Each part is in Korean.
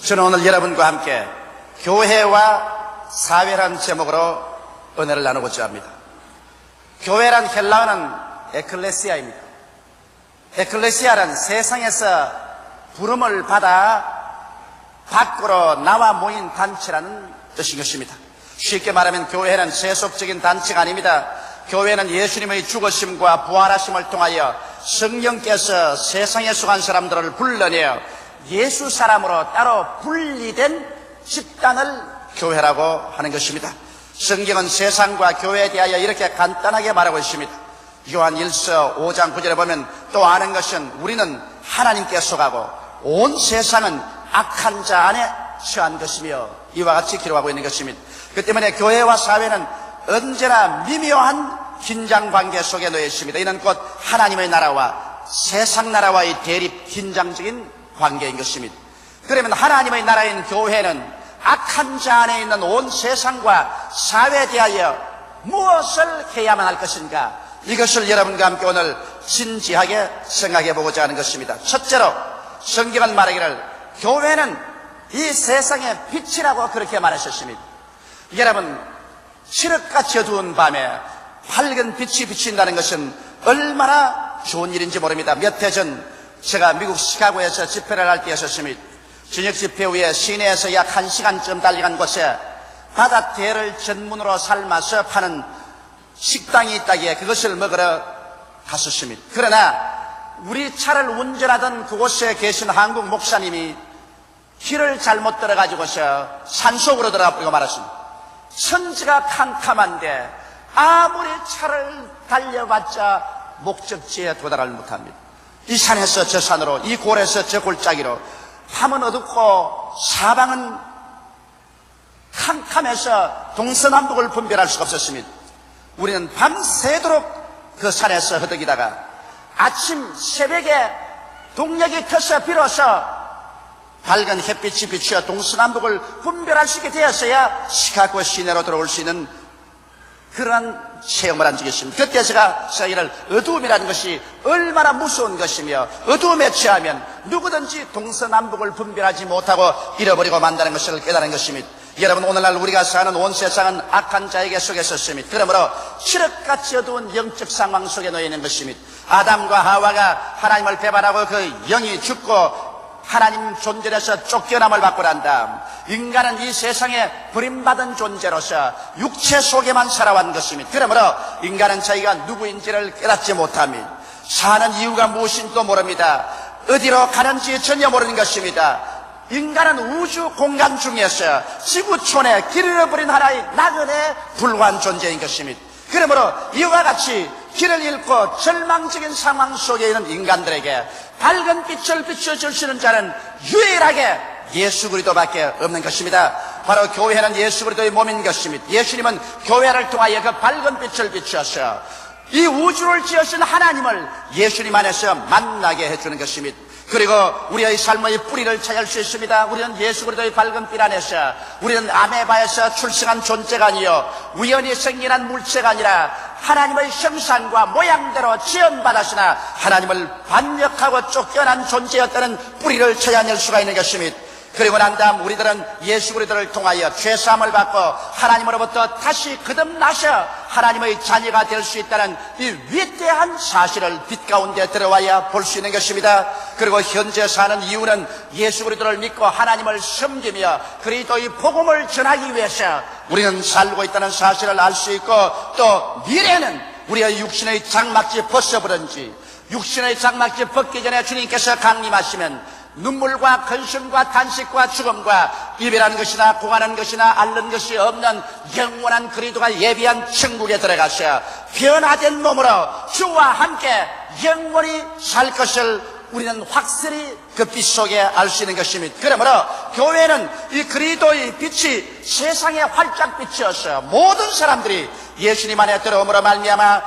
저는 오늘 여러분과 함께 교회와 사회라는 제목으로 은혜를 나누고자 합니다. 교회란 헬라어는 에클레시아입니다. 에클레시아란 세상에서 부름을 받아 밖으로 나와 모인 단체라는 뜻인 것입니다. 쉽게 말하면 교회는 세속적인 단체가 아닙니다. 교회는 예수님의 죽으심과 부활하심을 통하여 성령께서 세상에 속한 사람들을 불러내어 예수 사람으로 따로 분리된 집단을 교회라고 하는 것입니다. 성경은 세상과 교회에 대하여 이렇게 간단하게 말하고 있습니다. 요한 1서 5장 9절에 보면 또 아는 것은 우리는 하나님께 속하고 온 세상은 악한 자 안에 처한 것이며 이와 같이 기록하고 있는 것입니다. 그 때문에 교회와 사회는 언제나 미묘한 긴장관계 속에 놓여 있습니다. 이는 곧 하나님의 나라와 세상 나라와의 대립 긴장적인 관계인 것입니다. 그러면 하나님의 나라인 교회는 악한 자 안에 있는 온 세상과 사회에 대하여 무엇을 해야만 할 것인가? 이것을 여러분과 함께 오늘 진지하게 생각해 보고자 하는 것입니다. 첫째로 성경은 말하기를 교회는 이 세상의 빛이라고 그렇게 말하셨습니다. 여러분, 칠흑같이 어두운 밤에 밝은 빛이 비친다는 것은 얼마나 좋은 일인지 모릅니다. 몇 해 전 제가 미국 시카고에서 집회를 할 때였습니다. 저녁 집회 후에 시내에서 약 1시간쯤 달려간 곳에 바다태를 전문으로 삶아서 파는 식당이 있다기에 그것을 먹으러 갔었습니다. 그러나 우리 차를 운전하던 그곳에 계신 한국 목사님이 길을 잘못 들어가지고서 산속으로 들어가버리고 말았습니다. 천지가 캄캄한데 아무리 차를 달려봤자 목적지에 도달을 못합니다. 이 산에서 저 산으로, 이 골에서 저 골짜기로, 밤은 어둡고 사방은 캄캄해서 동서남북을 분별할 수가 없었습니다. 우리는 밤새도록 그 산에서 허덕이다가 아침 새벽에 동력이 터서 비로소 밝은 햇빛이 비추어 동서남북을 분별할 수 있게 되었어야 시카고 시내로 들어올 수 있는 그러한 체험을 한 적이 있습니다. 그때 제가 이를 어두움이라는 것이 얼마나 무서운 것이며 어두움에 처하면 누구든지 동서남북을 분별하지 못하고 잃어버리고 만다는 것을 깨달은 것입니다. 여러분, 오늘날 우리가 사는 온 세상은 악한 자에게 속에 있었습니다. 그러므로 칠흑같이 어두운 영적 상황 속에 놓여 있는 것입니다. 아담과 하와가 하나님을 배반하고 그 영이 죽고 하나님 존재에서 쫓겨남을 받고 난 다음 인간은 이 세상에 버림받은 존재로서 육체 속에만 살아왔는 것입니다. 그러므로 인간은 자기가 누구인지를 깨닫지 못합니다. 사는 이유가 무엇인지도 모릅니다. 어디로 가는지 전혀 모르는 것입니다. 인간은 우주 공간 중에서 지구촌에 길 잃어버린 하나의 나그네 불완 존재인 것입니다. 그러므로 이와 같이 길을 잃고 절망적인 상황 속에 있는 인간들에게 밝은 빛을 비춰줄 수 있는 자는 유일하게 예수 그리스도밖에 없는 것입니다. 바로 교회는 예수 그리스도의 몸인 것입니다. 예수님은 교회를 통하여 그 밝은 빛을 비추어서 이 우주를 지으신 하나님을 예수님 안에서 만나게 해주는 것입니다. 그리고 우리의 삶의 뿌리를 찾을 수 있습니다. 우리는 예수 그리스도의 밝은 빛 안에서, 우리는 아메바에서 출생한 존재가 아니요 우연히 생겨난 물체가 아니라 하나님의 형상과 모양대로 지음받으시나 하나님을 반역하고 쫓겨난 존재였다는 뿌리를 찾아낼 수가 있는 것입니다. 그리고 난 다음 우리들은 예수 그리스도를 통하여 죄사함을 받고 하나님으로부터 다시 거듭나셔 하나님의 자녀가 될 수 있다는 이 위대한 사실을 빛 가운데 들어와야 볼 수 있는 것입니다. 그리고 현재 사는 이유는 예수 그리스도를 믿고 하나님을 섬기며 그리스도의 복음을 전하기 위해서 우리는 살고 있다는 사실을 알 수 있고, 또 미래는 우리의 육신의 장막지 벗어버린지, 육신의 장막지 벗기 전에 주님께서 강림하시면 눈물과 근심과 탄식과 죽음과 이별하는 것이나 고하는 것이나 앓는 것이 없는 영원한 그리스도가 예비한 천국에 들어가셔 변화된 몸으로 주와 함께 영원히 살 것을 우리는 확실히 그 빛 속에 알 수 있는 것입니다. 그러므로 교회는 이 그리스도의 빛이 세상에 활짝 비치어서 모든 사람들이 예수님 안에 들어옴으로 말미암아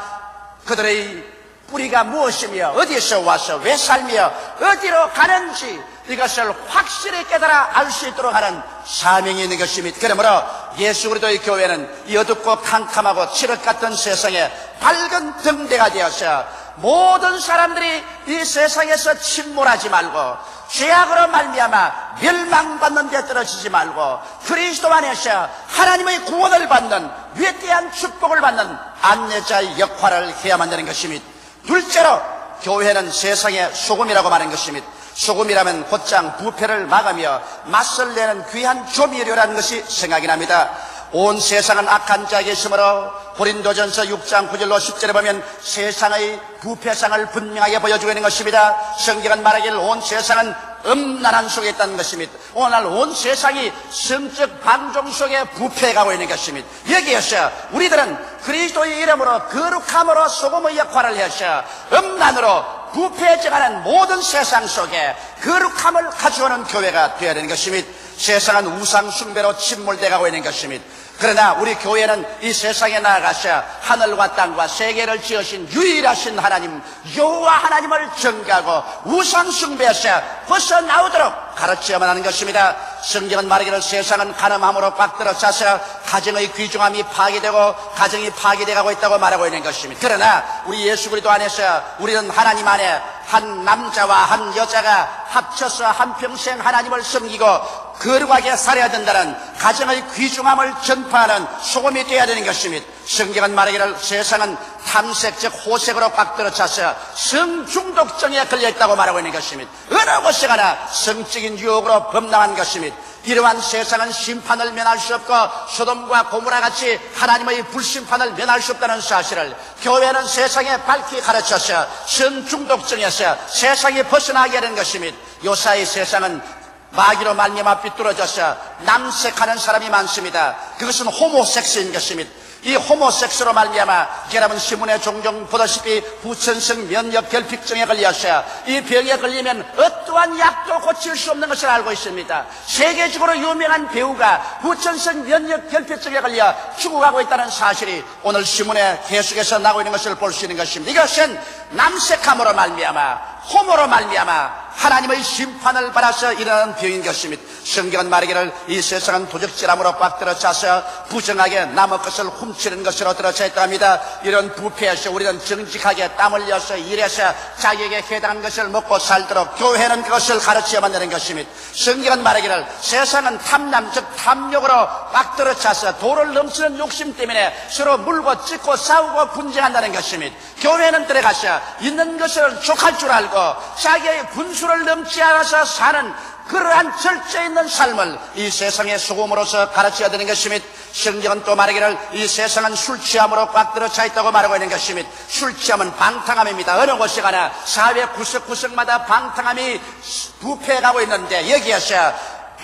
그들의 뿌리가 무엇이며 어디에서 와서 왜 살며 어디로 가는지 이것을 확실히 깨달아 알 수 있도록 하는 사명이 있는 것입니다. 그러므로 예수 그리스도의 교회는 이 어둡고 캄캄하고 칠흑 같은 세상에 밝은 등대가 되어서 모든 사람들이 이 세상에서 침몰하지 말고 죄악으로 말미암아 멸망받는 데 떨어지지 말고 그리스도 안에서 하나님의 구원을 받는 위대한 축복을 받는 안내자의 역할을 해야만 되는 것입니다. 둘째로 교회는 세상의 소금이라고 말하는 것입니다. 소금이라면 곧장 부패를 막으며 맛을 내는 귀한 조미료라는 것이 생각이 납니다. 온 세상은 악한 자가 계시므로 고린도전서 6장 9절로 10절에 보면 세상의 부패상을 분명하게 보여주고 있는 것입니다. 성경은 말하기를 온 세상은 음란한 속에 있다는 것입니다. 오늘 온 세상이 성적 방종 속에 부패해가고 있는 것입니다. 여기에서 우리들은 그리스도의 이름으로 거룩함으로 소금의 역할을 해서 음란으로 부패해져가는 모든 세상 속에 거룩함을 가져오는 교회가 되어야 되는 것입니다. 세상은 우상 숭배로 침몰되어가고 있는 것입니다. 그러나 우리 교회는 이 세상에 나아가서 하늘과 땅과 세계를 지으신 유일하신 하나님 여호와 하나님을 전가하고 우상 숭배에서 벗어나오도록 가르쳐야만 하는 것입니다. 성경은 말하기를 세상은 가늠함으로 꽉 들어차서 가정의 귀중함이 파괴되고 가정이 파괴되어가고 있다고 말하고 있는 것입니다. 그러나 우리 예수 그리스도 안에서 우리는 하나님 안에 한 남자와 한 여자가 합쳐서 한평생 하나님을 섬기고 거룩하게 살아야 된다는 가정의 귀중함을 전파하는 소금이 되어야 되는 것입니다. 성경은 말하기를 세상은 탐색 즉 호색으로 꽉 들어차서 성중독증에 걸려있다고 말하고 있는 것입니다. 어느 곳에 가나 성적인 유혹으로 범람한 것입니다. 이러한 세상은 심판을 면할 수 없고 소돔과 고모라 같이 하나님의 불심판을 면할 수 없다는 사실을 교회는 세상에 밝히 가르쳐서 성중독증에서 세상에 벗어나게 하는 것입니다. 요사이 세상은 마귀로 말미암아 삐뚤어져서 남색하는 사람이 많습니다. 그것은 호모섹스인 것입니다. 이 호모섹스로 말미암아 여러분 신문에 종종 보다시피 후천성 면역 결핍증에 걸려서 이 병에 걸리면 어떠한 약도 고칠 수 없는 것을 알고 있습니다. 세계적으로 유명한 배우가 후천성 면역 결핍증에 걸려 죽어가고 있다는 사실이 오늘 신문에 계속해서 나오고 있는 것을 볼 수 있는 것입니다. 이것은 남색함으로 말미암아 호모로 말미암아 하나님의 심판을 받아서 일어나는 병인 것입니다. 성경은 말하기를 이 세상은 도적질함으로 꽉 들어차서 부정하게 남의 것을 훔치는 것으로 들어차 있다 합니다. 이런 부패에서 우리는 정직하게 땀 흘려서 일해서 자기에게 해당하는 것을 먹고 살도록 교회는 그것을 가르쳐야만 되는 것입니다. 성경은 말하기를 세상은 탐남 즉 탐욕으로 꽉 들어차서 도를 넘치는 욕심 때문에 서로 물고 찢고 싸우고 분쟁한다는 것입니다. 교회는 들어가서 있는 것을 족할 줄 알고 자기의 분수를 넘지 않아서 사는 그러한 절제 있는 삶을 이 세상의 소금으로서 가르쳐야 되는 것입니다. 성경은 또 말하기를 이 세상은 술 취함으로 꽉 들어차 있다고 말하고 있는 것입니다. 술 취함은 방탕함입니다. 어느 곳에 가나 사회 구석구석마다 방탕함이 부패해가고 있는데 여기에서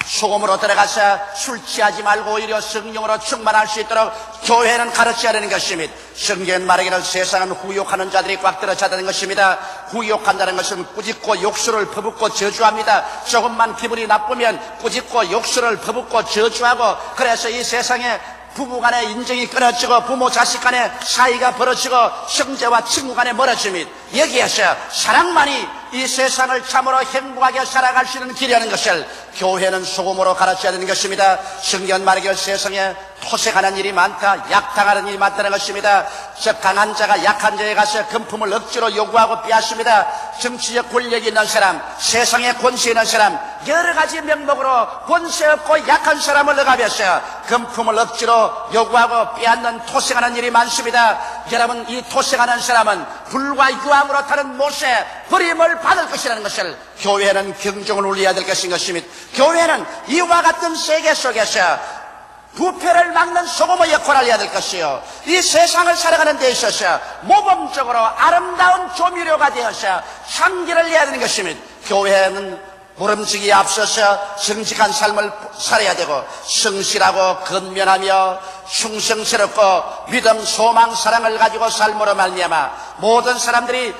소금으로 들어가서 술 취하지 말고 오히려 성령으로 충만할 수 있도록 교회는 가르쳐야 되는 것입니다. 성경은 말하기를 세상은 후욕하는 자들이 꽉 들어차다는 것입니다. 후욕한다는 것은 꾸짖고 욕설을 퍼붓고 저주합니다. 조금만 기분이 나쁘면 꾸짖고 욕설을 퍼붓고 저주하고 그래서 이 세상에 부부간의 인정이 끊어지고 부모 자식 간의 사이가 벌어지고 형제와 친구 간에 멀어집니다. 여기에서 사랑만이 이 세상을 참으로 행복하게 살아갈 수 있는 길이라는 것을 교회는 소금으로 가르쳐야 되는 것입니다. 성경은 말하기를 세상에 토색하는 일이 많다, 약당하는 일이 많다는 것입니다. 즉 강한 자가 약한 자에 가서 금품을 억지로 요구하고 빼앗습니다. 정치적 권력이 있는 사람, 세상에 권세 있는 사람, 여러 가지 명목으로 권세 없고 약한 사람을 억압해서 금품을 억지로 요구하고 빼앗는 토색하는 일이 많습니다. 여러분 이 토색하는 사람은 불과 유황으로 타는 못에 버림을 받을 것이라는 것을 교회는 경종을 울려야 될 것인 것입니다. 교회는 이와 같은 세계 속에서 부패를 막는 소금의 역할을 해야 될 것이요 이 세상을 살아가는 데 있어서 모범적으로 아름다운 조미료가 되어서 향기를 내야 되는 것입니다. 교회는 모름지기에 앞서서 정직한 삶을 살아야 되고 성실하고 건면하며 충성스럽고 믿음, 소망, 사랑을 가지고 삶으로 말미암아 모든 사람들이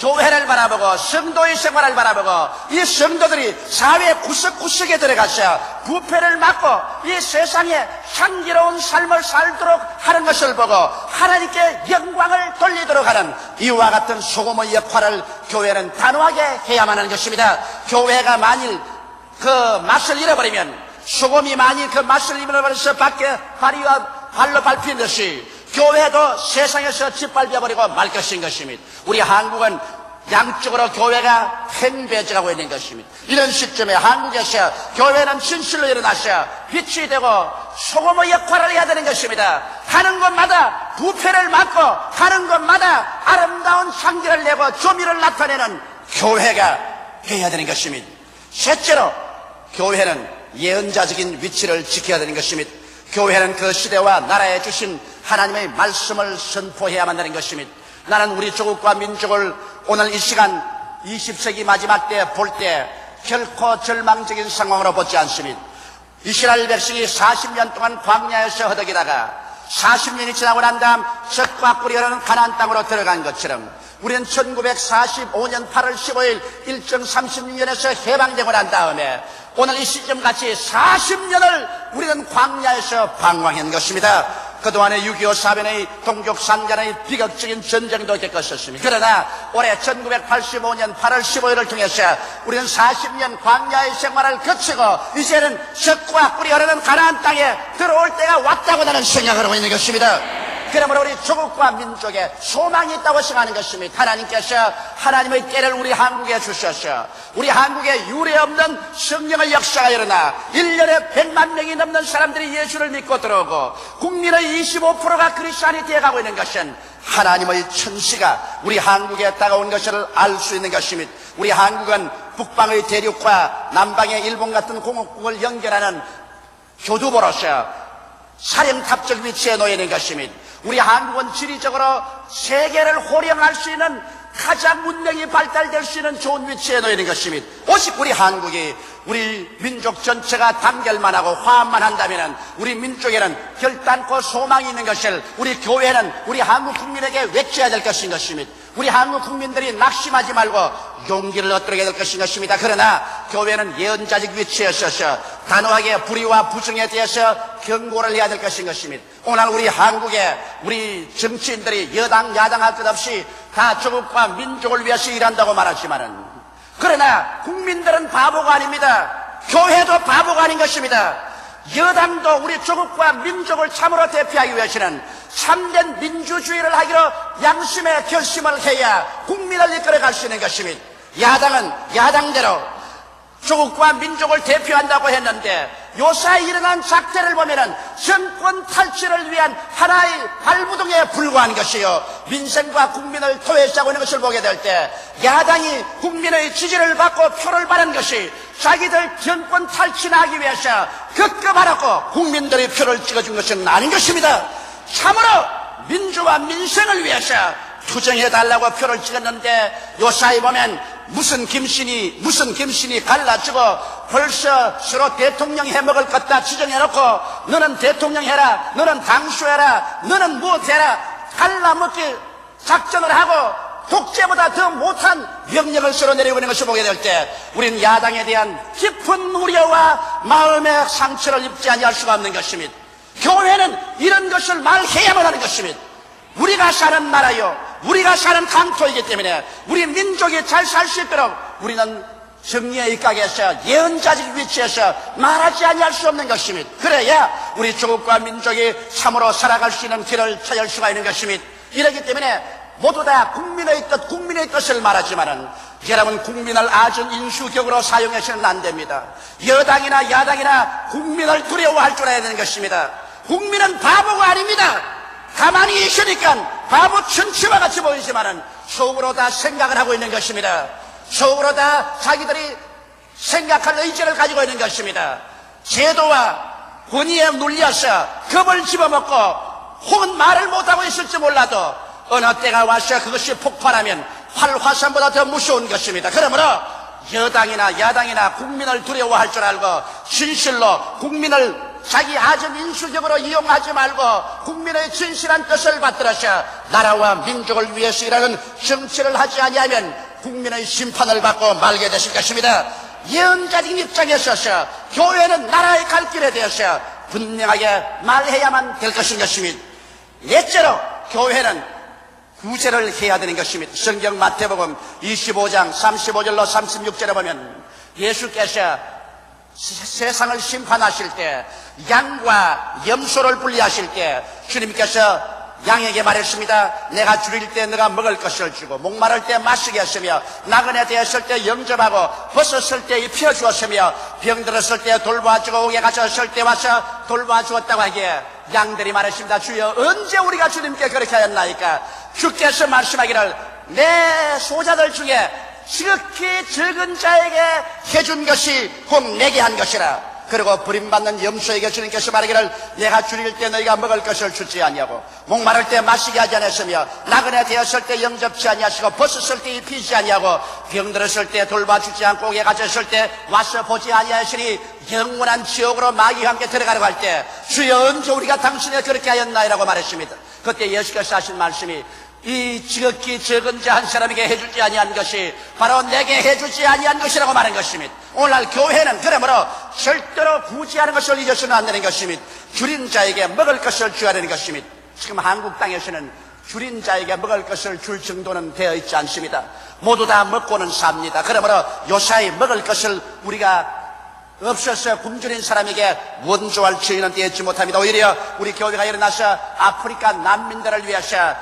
교회를 바라보고 성도의 생활을 바라보고 이 성도들이 사회 구석구석에 들어가서 부패를 막고 이 세상에 향기로운 삶을 살도록 하는 것을 보고 하나님께 영광을 돌리도록 하는 이와 같은 소금의 역할을 교회는 단호하게 해야만 하는 것입니다. 교회가 만일 그 맛을 잃어버리면 소금이 만일 그 맛을 잃어버려서 밖에 발로 밟힌 듯이 교회도 세상에서 짓밟혀버리고 말 것인 것입니다. 우리 한국은 양쪽으로 교회가 팽배해져가고 있는 것입니다. 이런 시점에 한국에서 교회는 진실로 일어나서 빛이 되고 소금의 역할을 해야 되는 것입니다. 가는 곳마다 부패를 막고 가는 곳마다 아름다운 향기를 내고 조미를 나타내는 교회가 되어야 되는 것입니다. 셋째로 교회는 예언자적인 위치를 지켜야 되는 것입니다. 교회는 그 시대와 나라에 주신 하나님의 말씀을 선포해야만 되는 것입니다. 나는 우리 조국과 민족을 오늘 이 시간 20세기 마지막 때 볼 때 결코 절망적인 상황으로 보지 않습니다. 이스라엘 백성이 40년 동안 광야에서 허덕이다가 40년이 지나고 난 다음 젖과 꿀이 흐르는 가나안 땅으로 들어간 것처럼 우리는 1945년 8월 15일 일정 36년에서 해방되고 난 다음에 오늘 이 시점같이 40년을 우리는 광야에서 방황한 것입니다. 그동안의 6.25 사변의 동족산간의 비극적인 전쟁도 겪었었습니다. 그러나 올해 1985년 8월 15일을 통해서 우리는 40년 광야의 생활을 거치고 이제는 젖과 꿀이 흐르는 가나안 땅에 들어올 때가 왔다고 나는 생각을 하고 있는 것입니다. 그러므로 우리 조국과 민족에 소망이 있다고 생각하는 것입니다. 하나님께서 하나님의 때를 우리 한국에 주셔서 우리 한국에 유례없는 성령의 역사가 일어나 1년에 100만 명이 넘는 사람들이 예수를 믿고 들어오고 국민의 25%가 그리스도인이 되어가고 있는 것은 하나님의 천시가 우리 한국에 다가온 것을 알 수 있는 것입니다. 우리 한국은 북방의 대륙과 남방의 일본 같은 공업국을 연결하는 교두보로서 사령탑적 위치에 놓여 있는 것입니다. 우리 한국은 지리적으로 세계를 호령할 수 있는 가장 문명이 발달될 수 있는 좋은 위치에 놓여 있는 것입니다. 오직 우리 한국이 우리 민족 전체가 단결만 하고 화합만 한다면 우리 민족에는 결단코 소망이 있는 것을 우리 교회는 우리 한국 국민에게 외쳐야 될 것인 것입니다. 우리 한국 국민들이 낙심하지 말고 용기를 얻도록 해야 될 것인 것입니다. 그러나 교회는 예언자적 위치에 서서 단호하게 불의와 부정에 대해서 경고를 해야 될 것인 것입니다. 오늘 우리 한국에 우리 정치인들이 여당 야당 할 것 없이 다 조국과 민족을 위해서 일한다고 말하지만은 그러나 국민들은 바보가 아닙니다. 교회도 바보가 아닌 것입니다. 여당도 우리 조국과 민족을 참으로 대표하기 위해서는 참된 민주주의를 하기로 양심의 결심을 해야 국민을 이끌어갈 수 있는 것입니다. 야당은 야당대로 조국과 민족을 대표한다고 했는데 요새 일어난 작태를 보면은 정권 탈취를 위한 하나의 발부동에 불과한 것이요 민생과 국민을 토해싸고 있는 것을 보게 될 때 야당이 국민의 지지를 받고 표를 받은 것이 자기들 정권 탈취하기 위해서 급급하라고 국민들의 표를 찍어준 것은 아닌 것입니다. 참으로 민주와 민생을 위해서 투쟁해달라고 표를 찍었는데 요사이 보면 무슨 김신이 갈라지고 벌써 서로 대통령 해먹을 것 다 지정해놓고 너는 대통령 해라, 너는 당수해라, 너는 무엇해라 갈라먹기 작전을 하고 독재보다 더 못한 명령을 서로 내리고 있는 것을 보게 될 때 우리는 야당에 대한 깊은 우려와 마음의 상처를 입지 아니할 수가 없는 것입니다. 교회는 이런 것을 말해야만 하는 것입니다. 우리가 사는 나라요 우리가 사는 강토이기 때문에 우리 민족이 잘 살 수 있도록 우리는 정리의 입각에서 예언자적 위치에서 말하지 아니할 수 없는 것입니다. 그래야 우리 조국과 민족이 참으로 살아갈 수 있는 길을 찾을 수가 있는 것입니다. 이렇기 때문에 모두 다 국민의 뜻을 말하지만은 여러분 국민을 아전 인수격으로 사용해서는 안 됩니다. 여당이나 야당이나 국민을 두려워할 줄 알아야 되는 것입니다. 국민은 바보가 아닙니다. 가만히 있으니까 바보 천치와 같이 보이지만은 속으로 다 생각을 하고 있는 것입니다. 속으로 다 자기들이 생각할 의지를 가지고 있는 것입니다. 제도와 권위에 눌려서 겁을 집어먹고 혹은 말을 못하고 있을지 몰라도 어느 때가 와서 그것이 폭발하면 활화산보다 더 무서운 것입니다. 그러므로 여당이나 야당이나 국민을 두려워할 줄 알고 진실로 국민을 자기 아전 인수적으로 이용하지 말고 국민의 진실한 뜻을 받들어서 나라와 민족을 위해서 일하는 정치를 하지 아니하면 국민의 심판을 받고 말게 되실 것입니다. 예언자적인 입장에 서서 교회는 나라의 갈 길에 대해서 분명하게 말해야만 될 것인 것입니다. 넷째로 교회는 구제를 해야 되는 것입니다. 성경 마태복음 25장 35절로 36절에 보면 예수께서 세상을 심판하실 때 양과 염소를 분리하실 때 주님께서 양에게 말했습니다. 내가 줄일 때 너가 먹을 것을 주고 목마를 때 마시게 하시며 나그네 되었을 때 영접하고 벗었을 때 입혀 주었으며 병들었을 때 돌보아주고 옥에 갇혔을 때 와서 돌보아주었다고 하기에 양들이 말했습니다. 주여 언제 우리가 주님께 그렇게 하였나이까? 주께서 말씀하기를 내 소자들 중에 지극히 적은 자에게 해준 것이 곧 내게 한 것이라. 그리고 버림받는 염소에게 주님께서 말하기를 내가 줄일 때 너희가 먹을 것을 주지 아니하고 목마를 때 마시게 하지 않았으며 나그네 되었을 때 영접지 아니하시고 벗었을 때 입히지 아니하고 병들었을 때 돌봐주지 않고 옥에 갇혔을 때 와서 보지 아니하시니 영원한 지옥으로 마귀와 함께 들어가려고 할 때 주여 언제 우리가 당신에 그렇게 하였나이라고 말했습니다. 그때 예수께서 하신 말씀이 이 지극히 적은 자 한 사람에게 해주지 아니한 것이 바로 내게 해주지 아니한 것이라고 말한 것입니다. 오늘날 교회는 그러므로 절대로 구제하는 것을 잊어서는 안 되는 것입니다. 줄인 자에게 먹을 것을 줘야 되는 것입니다. 지금 한국 땅에서는 줄인 자에게 먹을 것을 줄 정도는 되어 있지 않습니다. 모두 다 먹고는 삽니다. 그러므로 요사이 먹을 것을 우리가 없어서 굶주린 사람에게 원조할 처인은 되지 못합니다. 오히려 우리 교회가 일어나서 아프리카 난민들을 위해서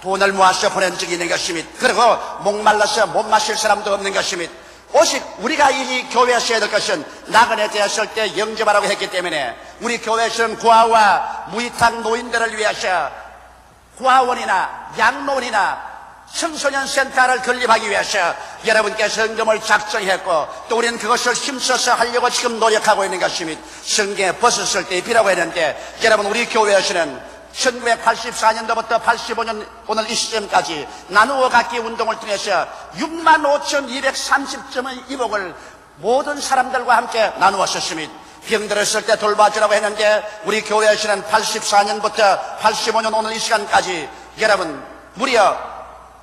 돈을 모아서 보낸 적이 있는 것입니다. 그리고 목말라서 못 마실 사람도 없는 것입니다. 오직 우리가 이 교회에서 해야 될 것은 나그네 되었을 때 영접하라고 했기 때문에 우리 교회에서는 고아와 무이탁 노인들을 위해서 고아원이나 양로원이나 청소년 센터를 건립하기 위해서 여러분께서 헌금을 작정했고 또 우리는 그것을 힘써서 하려고 지금 노력하고 있는 것입니다. 성경에 벗었을 때 입히라고 했는데 여러분 우리 교회에서는 1984년도부터 85년 오늘 이 시점까지 나누어 갖기 운동을 통해서 65,230점의 이복을 모든 사람들과 함께 나누었습니다. 병들었을 때 돌봐주라고 했는데 우리 교회에서는 84년부터 85년 오늘 이 시간까지 여러분 무려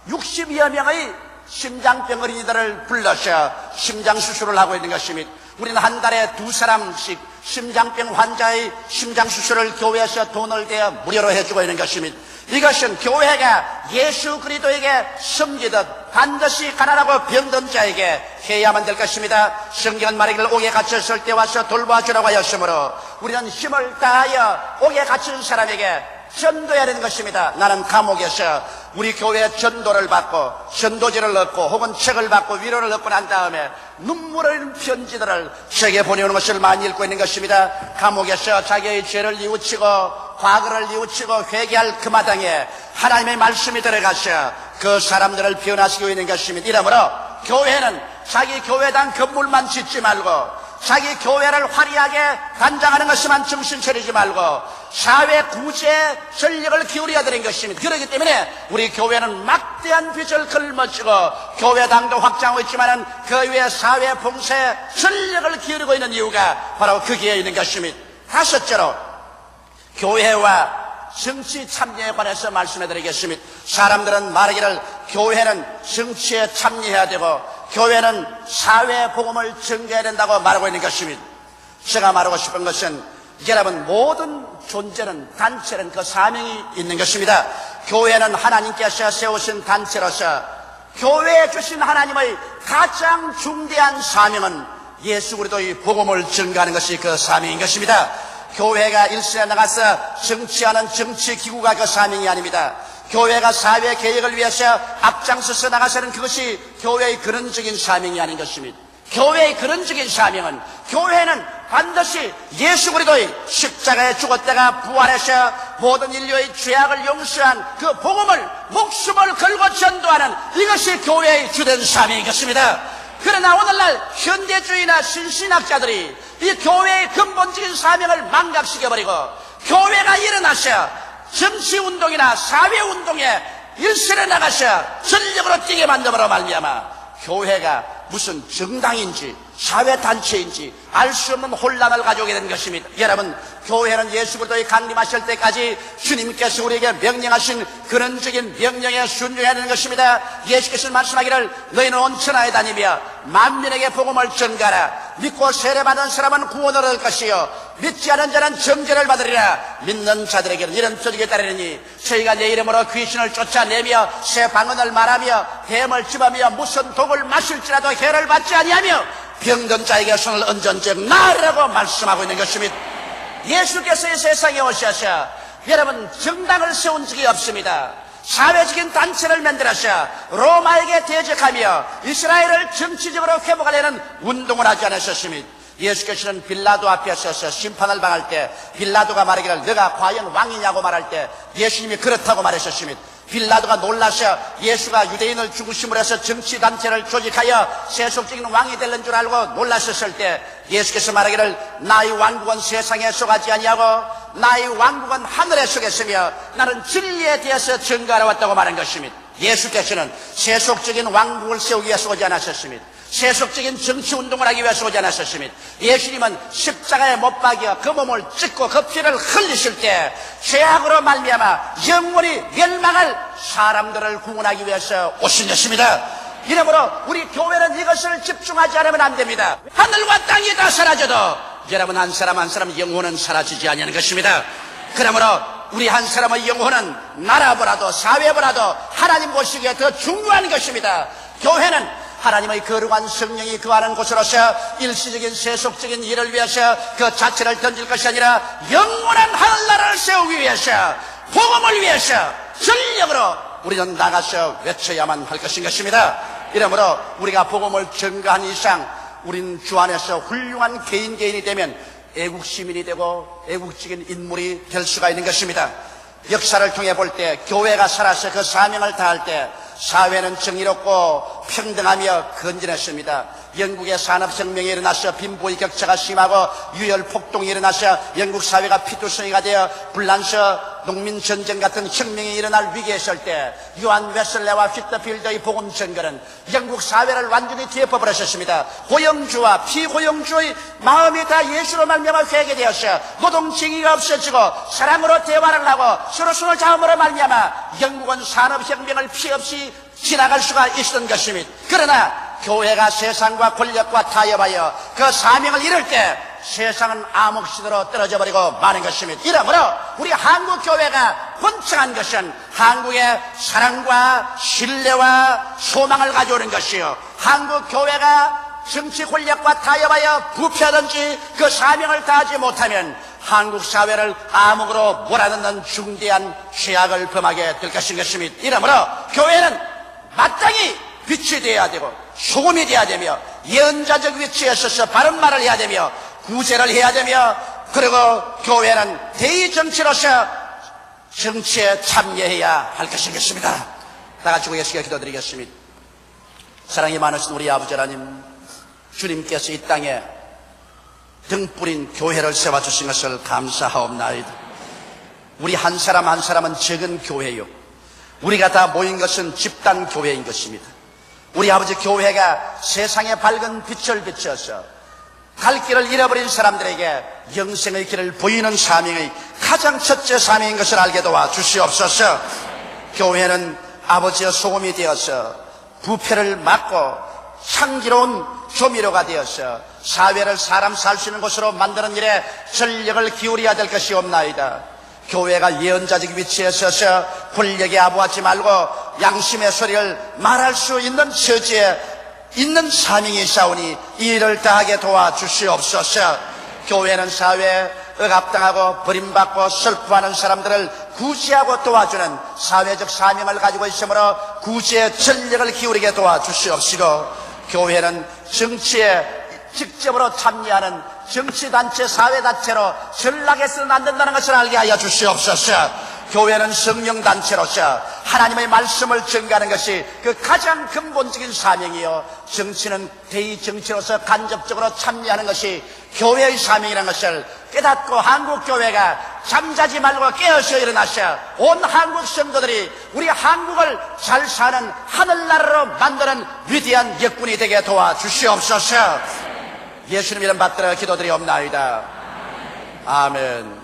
60여 명의 심장병 어린이들을 불러서 심장수술을 하고 있는 것입니다. 우리는 한 달에 2사람씩 심장병 환자의 심장수술을 교회에서 돈을 대어 무료로 해주고 있는 것입니다. 이것은 교회가 예수 그리스도에게 섬기듯 반드시 가난하고 병든 자에게 해야만 될 것입니다. 성경은 말하기를 옥에 갇혔을 때 와서 돌봐주라고 하였으므로 우리는 힘을 다하여 옥에 갇힌 사람에게 전도해야 되는 것입니다. 나는 감옥에서 우리 교회의 전도를 받고 전도지를 얻고 혹은 책을 받고 위로를 얻고 난 다음에 눈물 흘리는 편지들을 세계 보내오는 것을 많이 읽고 있는 것입니다. 감옥에서 자기의 죄를 뉘우치고 과거를 뉘우치고 회개할 그 마당에 하나님의 말씀이 들어가서 그 사람들을 변화시키고 있는 것입니다. 이러므로 교회는 자기 교회당 건물만 짓지 말고 자기 교회를 화려하게 단장하는 것에만 정신 차리지 말고 사회 구제에 전력을 기울여야 되는 것입니다. 그렇기 때문에 우리 교회는 막대한 빚을 걸머쥐고 교회당도 확장하고 있지만 그 외에 사회 봉사에 전력을 기울이고 있는 이유가 바로 거기에 있는 것입니다. 다섯째로 교회와 정치 참여에 관해서 말씀해 드리겠습니다. 사람들은 말하기를 교회는 정치에 참여해야 되고 교회는 사회 복음을 전개해야 된다고 말하고 있는 것입니다. 제가 말하고 싶은 것은 여러분 모든 존재는 단체는 그 사명이 있는 것입니다. 교회는 하나님께서 세우신 단체로서 교회에 주신 하나님의 가장 중대한 사명은 예수 그리스도의 복음을 전가하는 것이 그 사명인 것입니다. 교회가 일선에 나가서 정치하는 정치기구가 그 사명이 아닙니다. 교회가 사회 개혁을 위해서 앞장서서 나가서는 그것이 교회의 근원적인 사명이 아닌 것입니다. 교회의 근원적인 사명은 교회는 반드시 예수 그리스도의 십자가에 죽었다가 부활해서 모든 인류의 죄악을 용서한 그 복음을 목숨을 걸고 전도하는 이것이 교회의 주된 사명인 것입니다. 그러나 오늘날 현대주의나 신신학자들이 이 교회의 근본적인 사명을 망각시켜버리고 교회가 일어나서 정치운동이나 사회운동에 일선에 나가서 전력으로 뛰게 만들므로 말미암아 교회가 무슨 정당인지 사회단체인지 알 수 없는 혼란을 가져오게 된 것입니다. 여러분 교회는 예수 그리스도의 강림하실 때까지 주님께서 우리에게 명령하신 근원적인 명령에 순종해야 되는 것입니다. 예수께서 말씀하기를 너희는 온 천하에 다니며 만민에게 복음을 전가하라. 믿고 세례받은 사람은 구원을 얻을 것이요 믿지 않은 자는 정죄를 받으리라. 믿는 자들에게는 이런 표적이 따르리니 저희가 내 이름으로 귀신을 쫓아내며 새 방언을 말하며 뱀을 집으며 무슨 독을 마실지라도 해를 받지 아니하며 병든 자에게 손을 얹은 즉 나으라고 말씀하고 있는 것입니다. 예수께서 이 세상에 오셔서 여러분 정당을 세운 적이 없습니다. 사회적인 단체를 만들어서 로마에게 대적하며 이스라엘을 정치적으로 회복하려는 운동을 하지 않으셨습니다. 예수께서는 빌라도 앞에 서서 심판을 당할 때 빌라도가 말하기를 너가 과연 왕이냐고 말할 때 예수님이 그렇다고 말하셨습니다. 빌라도가 놀라서 예수가 유대인을 중심으로 해서 정치단체를 조직하여 세속적인 왕이 되는 줄 알고 놀라셨을 때 예수께서 말하기를 나의 왕국은 세상에 속하지 아니하고 나의 왕국은 하늘에 속했으며 나는 진리에 대해서 증거하러 왔다고 말한 것입니다. 예수께서는 세속적인 왕국을 세우기 위해서 오지 않으셨습니다. 세속적인 정치운동을 하기 위해서 오지 않으셨습니다. 예수님은 십자가에 못 박여 그 몸을 찢고 그 피를 흘리실 때 죄악으로 말미암아 영원히 멸망할 사람들을 구원하기 위해서 오신 것입니다. 이러므로 우리 교회는 이것을 집중하지 않으면 안 됩니다. 하늘과 땅이 다 사라져도 여러분 한 사람 한 사람 영혼은 사라지지 않는 것입니다. 그러므로 우리 한 사람의 영혼은 나라보다도 사회보다도 하나님 보시기에 더 중요한 것입니다. 교회는 하나님의 거룩한 성령이 거하는 곳으로서 일시적인 세속적인 일을 위해서 그 자체를 던질 것이 아니라 영원한 하늘나라를 세우기 위해서 복음을 위해서 전력으로 우리는 나가서 외쳐야만 할 것인 것입니다. 이러므로 우리가 복음을 전가한 이상 우리는 주 안에서 훌륭한 개인이 되면 애국 시민이 되고 애국적인 인물이 될 수가 있는 것입니다. 역사를 통해 볼 때 교회가 살아서 그 사명을 다할 때 사회는 정의롭고 평등하며 건전했습니다. 영국의 산업혁명이 일어나서 빈부의 격차가 심하고 유혈폭동이 일어나서 영국 사회가 피투성이가 되어 불란서 농민전쟁 같은 혁명이 일어날 위기에 있을 때 요한 웨슬레와 휘터필드의 복음 전거는 영국 사회를 완전히 뒤엎어버렸습니다. 고용주와 피고용주의 마음이 다 예수로 말미암아 회개되어서 노동쟁의가 없어지고 사랑으로 대화를 하고 서로 손을 잡음으로 말미암아 영국은 산업혁명을 피해 없이 지나갈 수가 있었던 것입니다. 그러나 교회가 세상과 권력과 타협하여 그 사명을 이룰 때 세상은 암흑시대로 떨어져 버리고 마는 것입니다. 이러므로 우리 한국교회가 번창한 것은 한국의 사랑과 신뢰와 소망을 가져오는 것이요, 한국교회가 정치 권력과 타협하여 부패하든지 그 사명을 다하지 못하면 한국 사회를 암흑으로 몰아넣는 중대한 죄악을 범하게 될 것인 것입니다. 이러므로 교회는 마땅히 빛이 되어야 되고 소금이 되어야 되며 예언자적 위치에 서서 바른 말을 해야 되며 구제를 해야 되며, 그리고 교회는 대의정치로서 정치에 참여해야 할 것인 것입니다. 다 같이 고개숙여 기도드리겠습니다. 사랑이 많으신 우리 아버지 하나님, 주님께서 이 땅에 등뿌린 교회를 세워주신 것을 감사하옵나이다. 우리 한 사람 한 사람은 적은 교회요, 우리가 다 모인 것은 집단 교회인 것입니다. 우리 아버지 교회가 세상에 밝은 빛을 비춰서 갈 길을 잃어버린 사람들에게 영생의 길을 보이는 사명의 가장 첫째 사명인 것을 알게 도와 주시옵소서. 교회는 아버지의 소금이 되어서 부패를 막고 향기로운 조미료가 되어서 사회를 사람 살 수 있는 곳으로 만드는 일에 전력을 기울여야 될 것이 없나이다. 교회가 예언자적 위치에 서서 권력에 아부하지 말고 양심의 소리를 말할 수 있는 처지에 있는 사명이 있사오니 이 일을 다하게 도와주시옵소서. 교회는 사회에 억압당하고 버림받고 슬퍼하는 사람들을 구제하고 도와주는 사회적 사명을 가지고 있으므로 구제의 전력을 기울이게 도와주시옵시고, 교회는 정치에 직접으로 참여하는 정치단체, 사회단체로 전락해서는 안 된다는 것을 알게 하여 주시옵소서. 교회는 성령단체로서 하나님의 말씀을 전가하는 것이 그 가장 근본적인 사명이요, 정치는 대의정치로서 간접적으로 참여하는 것이 교회의 사명이라는 것을 깨닫고 한국교회가 잠자지 말고 깨어서 일어나서 온 한국 성도들이 우리 한국을 잘 사는 하늘나라로 만드는 위대한 역군이 되게 도와주시옵소서. 예수님 이름 받들어 기도드리옵나이다. 아멘.